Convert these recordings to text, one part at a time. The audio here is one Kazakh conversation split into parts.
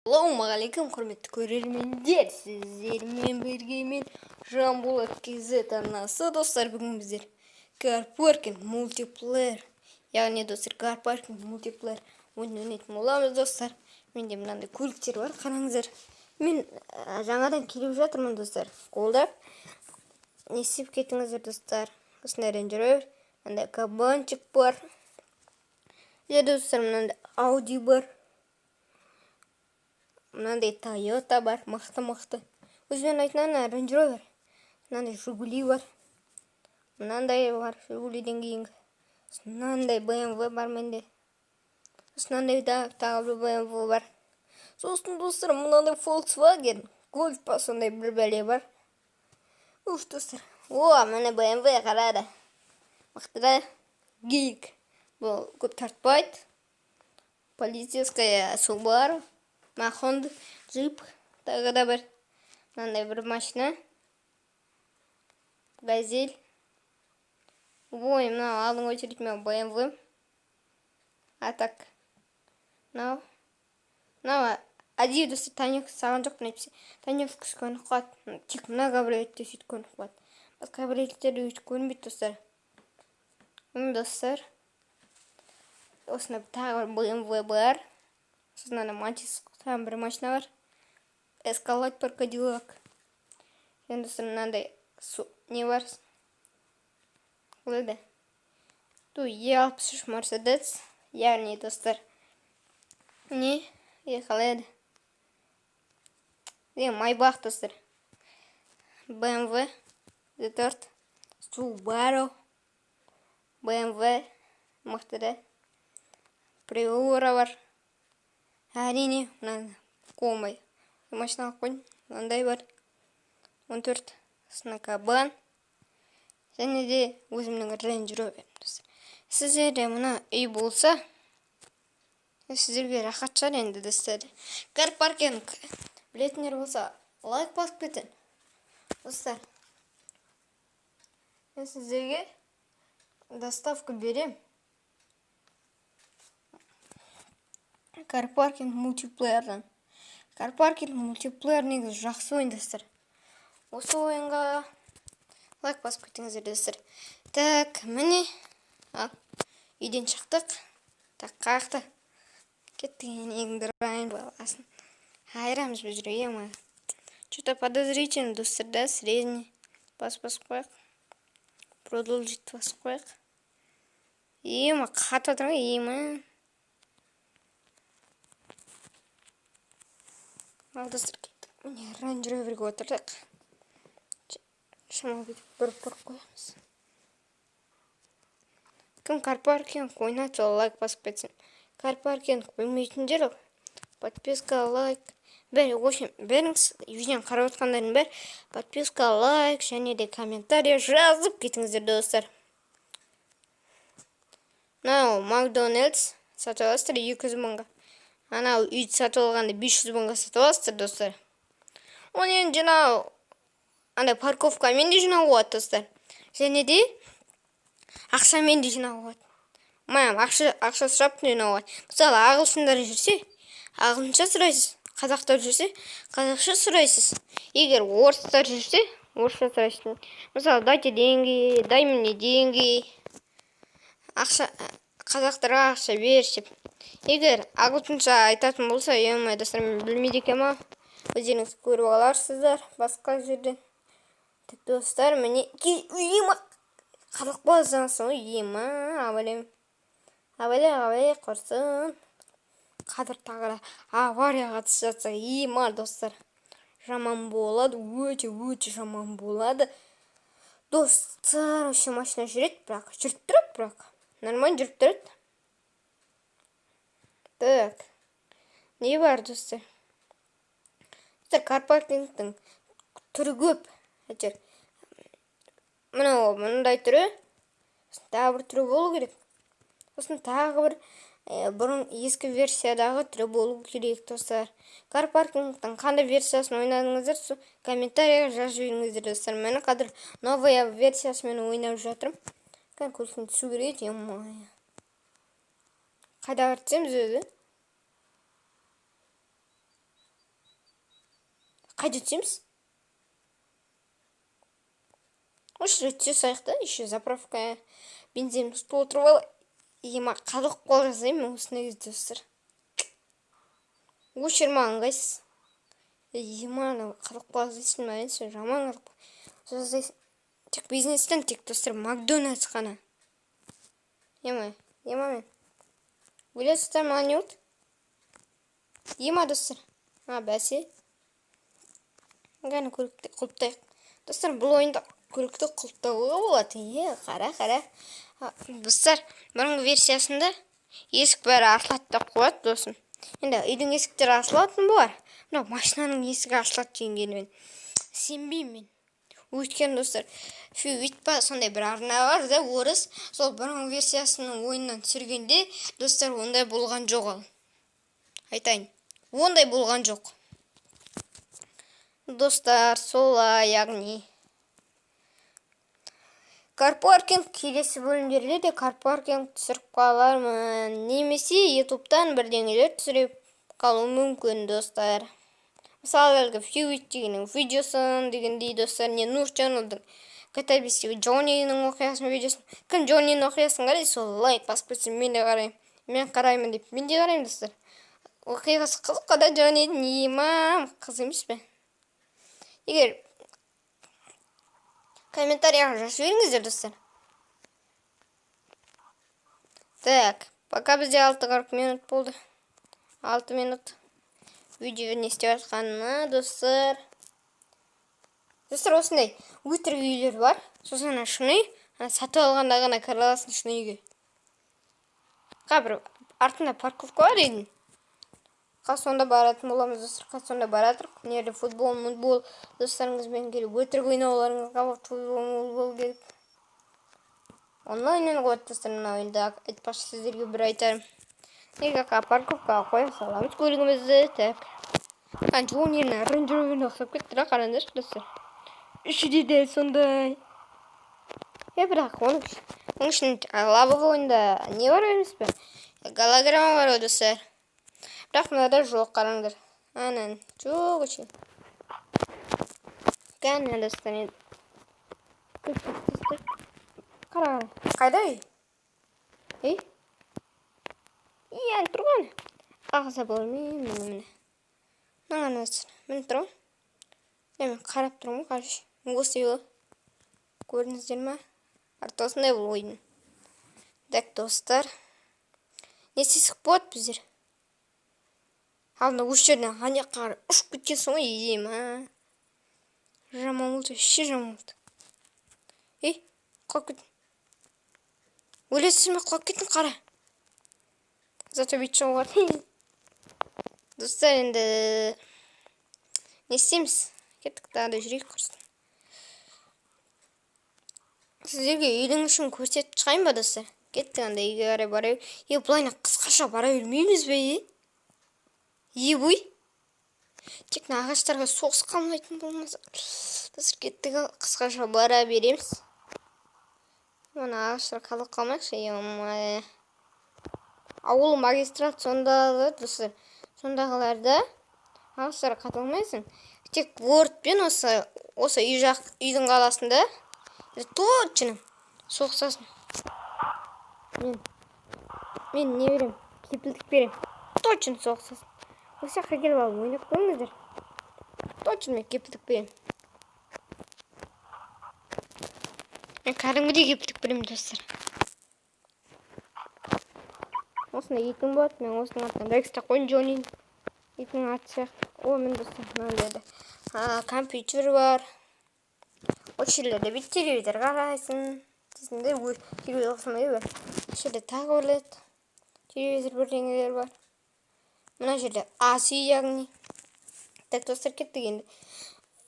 Ассалаумағалейкум, құрметті көрермендер, сіздермен бірге мен Жанболат KZ арнасы. Достар, бүгін біздер Карпаркинг мультиплеер, яғни достар, Карпаркинг мультиплеер ойнайтын боламыз. Достар, менде мынандай көліктер бар, қараңыздар. Мен жаңадан келіп жатырмын, достар. Қолдап не істеп кетіңіздер, достар. Осындай Range Rover, мынандай кабанчик бар. Достар, мынандай Audi бар. Мынандай Toyota бар, мықты. Өзбен айтынан Range Rover. Мынандай Жигули бар. Мынандай бар, Жигулиден кейінгі. Мынандай BMW бар менде. Мынандай тағы BMW бар. Сосын достар, мынандай Volkswagen Golf па, сондай бір бәле бар. Уф, достар. Міне BMW қарады. Мықтыда гейк. Бұл көп тартпайды. Полицейская Subaru. Honda, джип, тағы да бір. Мынандай бір машина. Газель. Мына алдың очередь мен BMW. А так. Мынау әдейі достар, Танек саған жоқ написи. Танек күш көніп қалады. Тек мына кабриолетте сөйтіп көніп қалады. Басқа кабриолеттерде өйтіп көнбейді, достар. Достар. Осында тағы бір BMW бар. Сосын Матис там бір машина бар. Эскалад бар, Кадиллак. Енді достар, мынандай не бар? Қалай? Е63 Мерседес. Яғни достар. Не? Қалай? Майбах, достар. BMW Z4. Subaru. BMW. Мықтыда. Приора бар. Әрине, мынаны қолмай. Машина қойын, мынандай бар. 14. Сына кабан. Және де өзімнің Range Rover. Сіздерде мына үй болса, сіздерге рахат шығар енді, достар. Карпаркинг білетіндер болса, лайк басып кетін. Достар, мен сіздерге доставка берем. Карпаркинг мультиплеерден. Карпаркинг мультиплеер негізі жақсы ойын, достар. Осы ойынға лайк басып кетіңіздер, достар. Так, міне. Үйден шықтық. Так, қақты. Кеттіген егіндір айын баласын. Айрамыз біз жүрген. Что-то подозрительно, достар, да, средний. Басып қойық. Продолжить басып қойық. Қатып отырған, достар, кеттік. Міне Range Rover'ге отырдық. Шамал кетіп бұрып қоямыз. Кім Карпаркинг ойнайды, сол лайк басып кетсін. Карпаркинг білмейтіндер, подписка, лайк. Бәріңіз үйден қарап отқандардың бәр, подписка, лайк, және де комментария жазып кетіңіздер, достар. Мынау Макдональдс сатып аласыздар 200 мыңға. Анау үйді сатып алғанда 500 мыңға сатып аласыздар, достар. Оны енді жинау, парковкамен де жинау болады, достар. Және де ақшамен де жинау болады. Ақша сұрап жинау болады. Мысалы, ағылшындар жүрсе, ағылшынша сұрайсыз. Қазақтар жүрсе, қазақша сұрайсыз. Егер орыстар жүрсе, орысша сұрайсыз. Мысалы, дайте деньги, дай мне деньги. Қазақтарға ақша бершіп. Егер ағылшынша айтатын болса, достар, мен білмейді екем. Өздеріңіз көріп аларсыздар басқа жерден. Достар, міне қазақ боласың, абайлай құрсын. Қадыр тағыра аварияға түсіп жатса, достар. Жаман болады, өте жаман болады. Достар, осы машина жүреді, бірақ. Нормально жүріп тұрады. Так. Не бар, достар? Достар, Карпаркингтің түрі көп. Мұндай түрі. Тағы бір түрі болу керек. Сосын тағы бір бұрын ескі версиядағы түрі болу керек, достар. Карпаркингтің қандай версиясын ойнадыңыздар, комментарияға жазып жіберіңіздер, достар. Мен қазір новая версиясымен ойнап жатырмын. Көліктен түсу керек, қайда бардыңыз өзі? Қайда түсеміз? Осы өтсе сайық та, еще заправка бензин ұстап отырып ал. Ема қазық қол жасаймын осындай кезде достар. Өшірмаған қайсыз? Ема қазық қол жасайсың ба? Сен жаман қазық жасайсың. Тек бизнестен тек достар Макдональдс қана. Ема мен. Ойлайсыздар маған не болды? Ема достар. Бәсе. Ғана көлікті құлыптайық. Достар, бұл ойында көлікті құлыптауға болады. Қара. Достар, бұрынғы версиясында есік бәрі ашылады да қояды досым. Енді үйдің есіктері ашылатын болар. Мына машинаның есігі ашылады дегенге мен сенбеймін мен. Өйткені достар, фьюитпа сондай бір арна бар да, орыс. Сол бұрынғы версиясының ойыннан түсіргенде достар ондай болған жоқ ал. Айтайын, ондай болған жоқ. Достар, солай, яғни карпаркинг келесі бөлімдерде де карпаркинг түсіріп қалармын. Немесе ютубтан бірдеңелер түсіріп қалу мүмкін достар. Мысалы әлгі фьюит дегеннің видеосын дегендей достар, не Нур Чанелдің катабистегі Джонниның оқиғасын видеосын. Кім Джонниның оқиғасын қарай, сол лайк басып кетсін, мен де қараймын. Мен қараймын деп, мен де қараймын достар. Оқиғасы қызық қада Джоннидің, ема қыз емес пе? Егер комментарияға жазып жіберіңіздер достар. Так, пока бізде 6:40 минут болды. 6 минут. Видео не істеп жатқанына достар. Достар, осындай өтірік үйлер бар. Сосын шыны, сатып алғанда ғана кіре аласың шыны үйге. Бір артында парковка бар еді. Сонда баратын боламыз достар. Сонда баратырық. Нерде футбол достарыңызбен келіп өтірік ойнауларыңызға футбол керек. Онлайннан қойды достар, мына ойында айтпақшы сіздерге бір айтарым. Неге парковкаға қоя саламыз көлігімізді. Так. Джонниның Range Rover'ына ұқсап кетті да, қараңдаршы достар. Үші де дәл сондай. Бірақ оның үшін лабығы ойында не бар емес пе? Голограмма бар ғой достар. Бірақ мынада жоқ, қараңдар. Анан жоқ үшін. Кәне достар. Қара. Қайда үй? Енді тұрған. Ағыза болмай, міне. Мынаған достар. Міне тұрған. Мен қарап тұрмын, қараш. Осы үй. Көрдіңіздер ма? Артасындай бұл ойын. Так, достар. Не істесек болады біздер? Алдында осы жерден ғане қары ұшып кеткен соң ема. Жаман болды, ше жаман болды. Қалып кеттің. Өлесіз ме, қалып кеттің қара. Зато бет шығуғар. Достар, енді не істейміз? Кеттік тағыда жүрейік құрсын. Сіздерге үйдің үшін көрсетіп шығайын ба достар? Кеттік анда үйге қарай бара бер. Бұлайна қысқаша бара бермейміз бе? Бұй. Тек ағаштарға соғыс қалмайтын болмаса. Достар, кеттік қысқаша бара береміз. Мына ағаштар қалып қалмайықшы. Ауыл магистрат сонда достар. Сондағыларда ағаштар қатылмайсың. Тек бортпен осы үйдің қаласында точно соқсасын. Мен не берем? Кепілдік берем. Точно соқсасын. Осы жаққа келіп алып ойнап көріңіздер. Точно мен кепілдік берем. Мен кәдімгідей кепілдік берем достар. Осында итің болады. Мен осының атын Рекста қойын Джонни. Итің аты сияқты. Мен достар, мынандайда компьютер бар. Осы жерлерде бет телевизор қарайсың. Тесінде телевизор қысымай бар. Осы жерде тағы өрледі. Телевизор бірдеңелер бар. Мына жерде ас үй яғни. Так, достар, кеттік енді.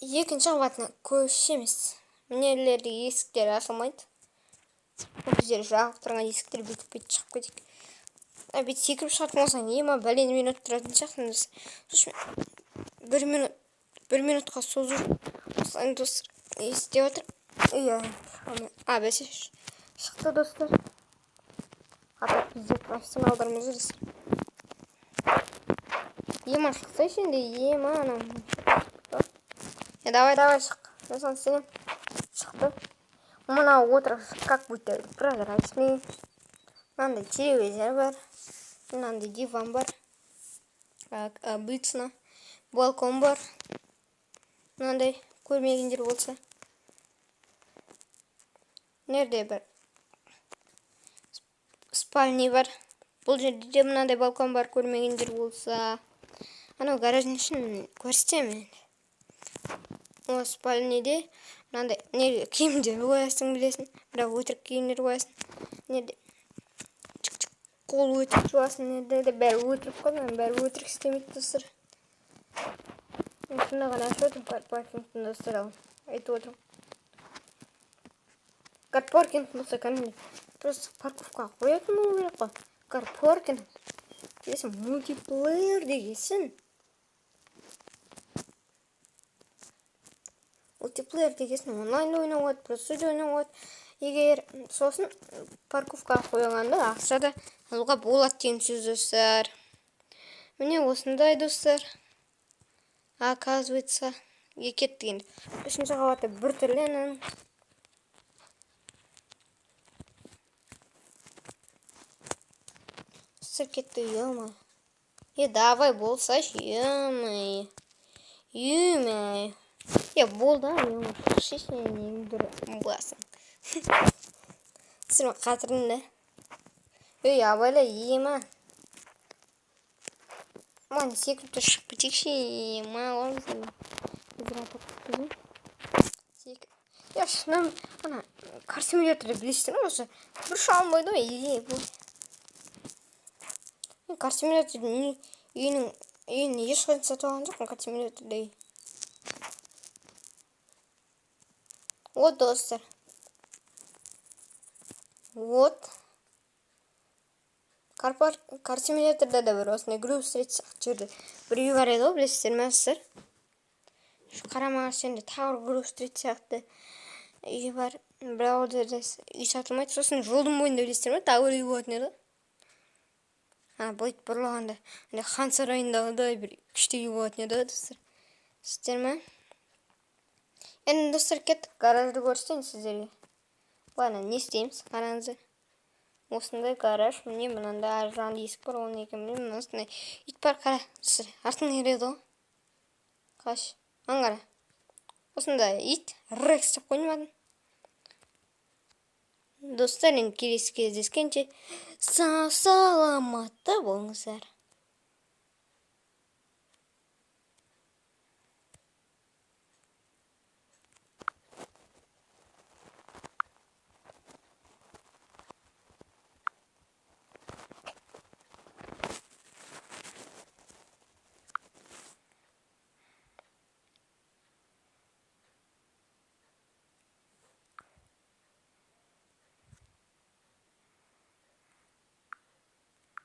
Екінші қабатына көшеміз. Мінерлерде есіктері ашылмайды. Біздер жағып тұрған есіктер бет шығып кетейік. Бет секіріп шығатын болсаң, ема бәлен минут тұратын шақтың достар. Бір минутқа созу. Осылай достар. Істеп отыр. Бәсе шықты достар. Қатап бізде профессионалдарымыз достар. Ема шықсайшы енді, ема анам. Давай, шық. Сосын сен шықты. Мына отырып, как будто прозрачный. Мынандай телевизор бар. Мынандай диван бар. Как обычно. Балкон бар. Мынандай көрмегендер болса. Нерде бар? Спальня бар. Бұл жерде де мынандай балкон бар, көрмегендер болса. Анау гараждың ішін көрсетемін. О, спальняде мынандай неге киімдер қоясың білесің. Бірақ өтірік киімдер қоясың. Неде қол өтірік жуасың, неде де бәрі өтірік қой, мен бәрі өтірік істемейді достар. Мен шында ғана ашып отырмын карпаркингтің достар, ал айтып отырмын. Карпаркинг болса кәдімгі просто парковкаға қоятын болу керек қой. Карпаркинг десін мультиплеер дегесін. Мультиплеер дегесін онлайн ойнауға болады, просто ойнауға болады. Егер сосын парковкаға қойғанда ақшада алуға болады деген сөз достар. Міне осындай достар. Оказывается, екет дегенде. Үшінші қабаты бір түрленің. Достар кетті, ё-моё. Давай болсашы, ё-моё. Ё-моё. Болды, ё-моё. Шешенен боласың. Сырма қатырында. Абайла ема. Ман секіріп шығып кетекші. Маған шынам ана кар симуляторды білесіздер ме осы? Бір шалынбайды ғой. Кар симулятордың үйінің ешқайын сатып алған жоқпын кар симуляторды. Вот достар. Вот. Кар симуляторда да бір осындай Грув Стрит сияқты жерде бір үй бар еді ғой, білесіздер ме сіздер? Қарама-қарсы жерде тағы Грув Стрит сияқты үй бар. Бірақ ол жерде үй сатылмайды. Сосын жолдың бойында білесіздер ме? Тағы бір үй болатын еді. Бұйтып бұрылғанда хан сарайындағыдай бір күшті үй болатын еді достар. Сіздер ме? Енді достар кеттік, гаражды көрсетейін сіздерге. Ладно, не істейміз, қараңыздар. Осындай гараж, міне мынандай ар жағында есік бар, ол неге білмеймін. Осындай ит бар, қара. Артын ереді ғой. Қаш, аңғара. Осындай ит, Рекс деп қоймадым. Достар, енді келесі кездескенше сау саламатта болыңыздар.